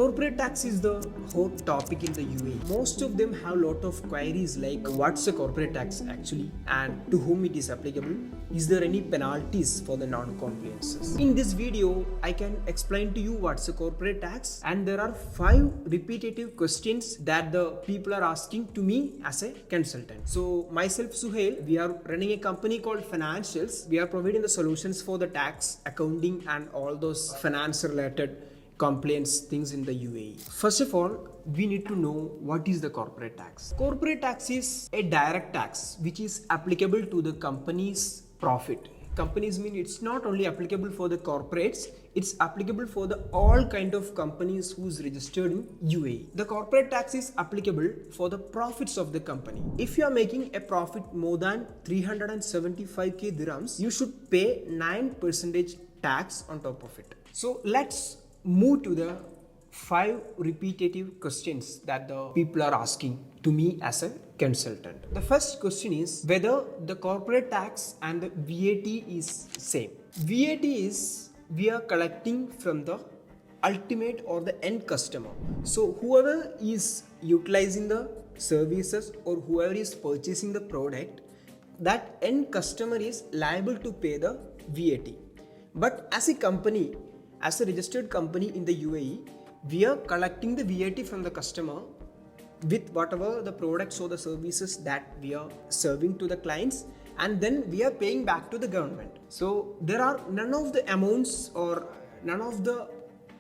Corporate tax is the hot topic in the UAE. Most of them have a lot of queries like what's a corporate tax actually and to whom it is applicable. Is there any penalties for the non-compliances? In this video, I can explain to you what's a corporate tax, and there are 5 repetitive questions that the people are asking to me as a consultant. So myself Suhail, we are running a company called Finanshels. We are providing the solutions for the tax, accounting and all those finance related compliance things in the UAE. First of all, we need to know what is the corporate tax. Corporate tax is a direct tax which is applicable to the company's profit. Companies mean it's not only applicable for the corporates, it's applicable for the all kind of companies who's registered in UAE. The corporate tax is applicable for the profits of the company. If you are making a profit more than 375k dirhams, you should pay 9% tax on top of it. So let's move to the 5 repetitive questions that the people are asking to me as a consultant. The first question is whether the corporate tax and the VAT is same. VAT is we are collecting from the ultimate or the end customer. So whoever is utilizing the services or whoever is purchasing the product, that end customer is liable to pay the VAT. But as a company, as a registered company in the UAE, we are collecting the VAT from the customer with whatever the products or the services that we are serving to the clients, and then we are paying back to the government. So there are none of the amounts or none of the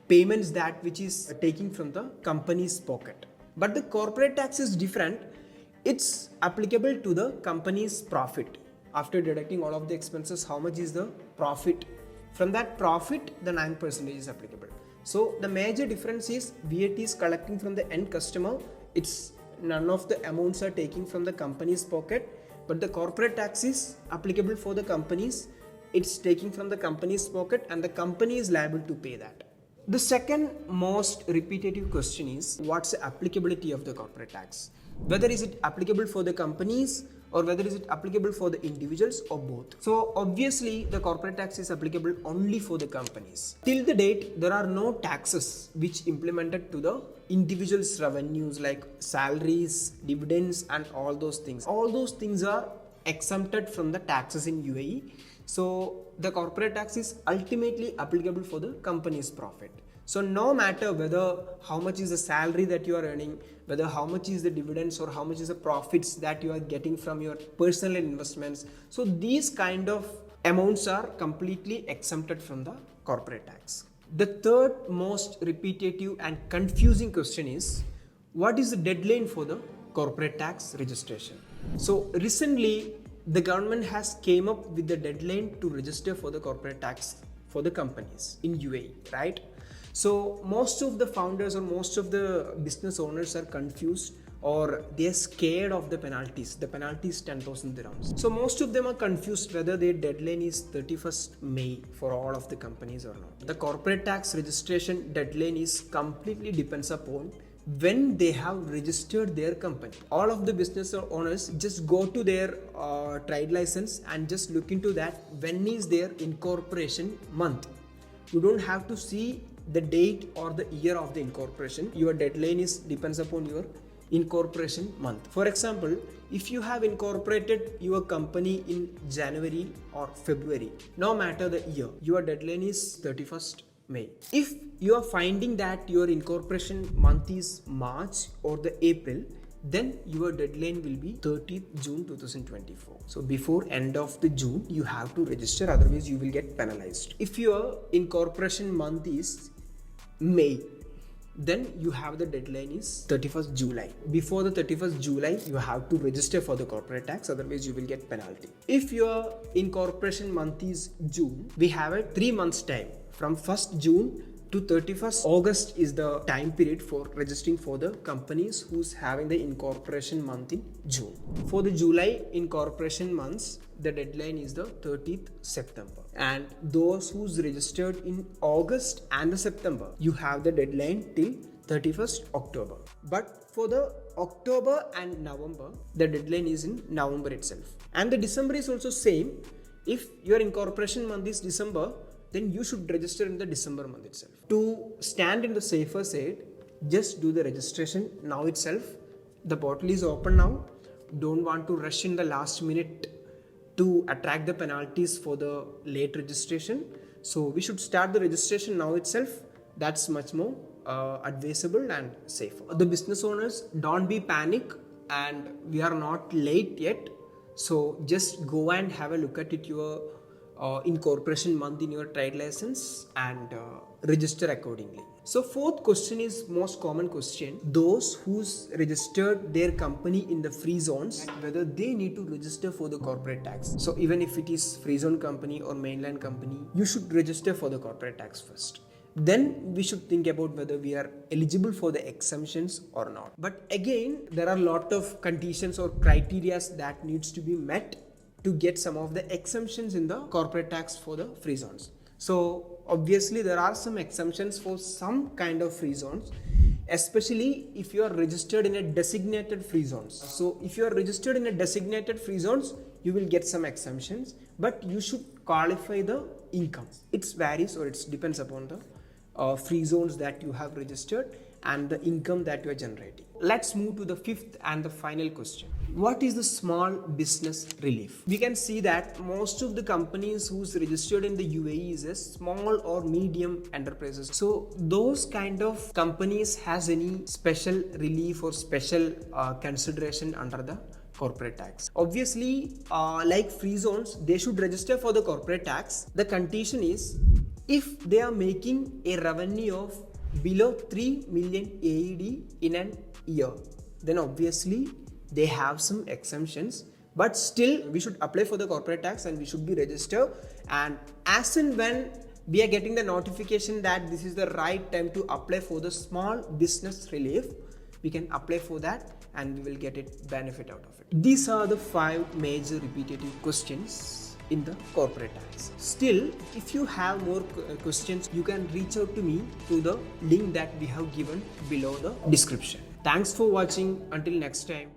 payments that which is taking from the company's pocket. But the corporate tax is different. It's applicable to the company's profit. After deducting all of the expenses, how much is the profit? From that profit, the 9% is applicable. So the major difference is VAT is collecting from the end customer. It's none of the amounts are taking from the company's pocket, but the corporate tax is applicable for the companies. It's taking from the company's pocket and the company is liable to pay that. The second most repetitive question is what's the applicability of the corporate tax? Whether is it applicable for the companies or whether is it applicable for the individuals or both. So obviously the corporate tax is applicable only for the companies. Till the date, there are no taxes which implemented to the individuals' revenues like salaries, dividends and all those things. All those things are exempted from the taxes in UAE. So the corporate tax is ultimately applicable for the company's profit. So no matter whether how much is the salary that you are earning, whether how much is the dividends or how much is the profits that you are getting from your personal investments. So these kind of amounts are completely exempted from the corporate tax. The third most repetitive and confusing question is what is the deadline for the corporate tax registration? So recently the government has came up with the deadline to register for the corporate tax for the companies in UAE, right? So most of the founders or most of the business owners are confused or they're scared of the penalties. The penalty is 10,000 dirhams. So most of them are confused whether their deadline is 31st May for all of the companies or not. The corporate tax registration deadline is completely depends upon when they have registered their company. All of the business owners just go to their trade license and just look into that when is their incorporation month. You don't have to see the date or the year of the incorporation. Your deadline is depends upon your incorporation month. For example, if you have incorporated your company in January or February, no matter the year, your deadline is 31st May. If you are finding that your incorporation month is March or the April, then your deadline will be 30th June 2024. So before end of the June, you have to register, otherwise you will get penalized. If your incorporation month is May, then you have the deadline is 31st July. Before the 31st July, you have to register for the corporate tax, otherwise you will get penalty. If your incorporation month is June, we have a 3 months time. From 1st June to 31st August is the time period for registering for the companies who's having the incorporation month in June. For the July incorporation months, the deadline is the 30th September. And those who's registered in August and the September, you have the deadline till 31st October. But for the October and November, the deadline is in November itself. And the December is also same. If your incorporation month is December, then you should register in the December month itself. To stand in the safer side, just do the registration now itself. The portal is open now. Don't want to rush in the last minute to attract the penalties for the late registration. So we should start the registration now itself. That's much more advisable and safer. The business owners, don't be panic, and we are not late yet. So just go and have a look at it your incorporation month in your trade license and register accordingly. So fourth question is most common question. Those who's registered their company in the free zones, whether they need to register for the corporate tax. So even if it is free zone company or mainland company, you should register for the corporate tax first. Then we should think about whether we are eligible for the exemptions or not. But again, there are a lot of conditions or criteria that needs to be met to get some of the exemptions in the corporate tax for the free zones. So obviously there are some exemptions for some kind of free zones, especially if you are registered in a designated free zones. So if you are registered in a designated free zones, you will get some exemptions, but you should qualify the income. It varies, or it depends upon the free zones that you have registered and the income that you are generating. Let's move to the fifth and the final question. What is the small business relief? We can see that most of the companies who's registered in the UAE is a small or medium enterprises. So those kind of companies has any special relief or special consideration under the corporate tax. Obviously, like free zones, they should register for the corporate tax. The condition is if they are making a revenue of below 3 million AED in an year, then obviously they have some exemptions, but still we should apply for the corporate tax and we should be registered. And as and when we are getting the notification that this is the right time to apply for the small business relief, we can apply for that and we will get it benefit out of it. These are the 5 major repetitive questions in the corporate tax. Still, if you have more questions, you can reach out to me through the link that we have given below the description. Thanks for watching. Until next time.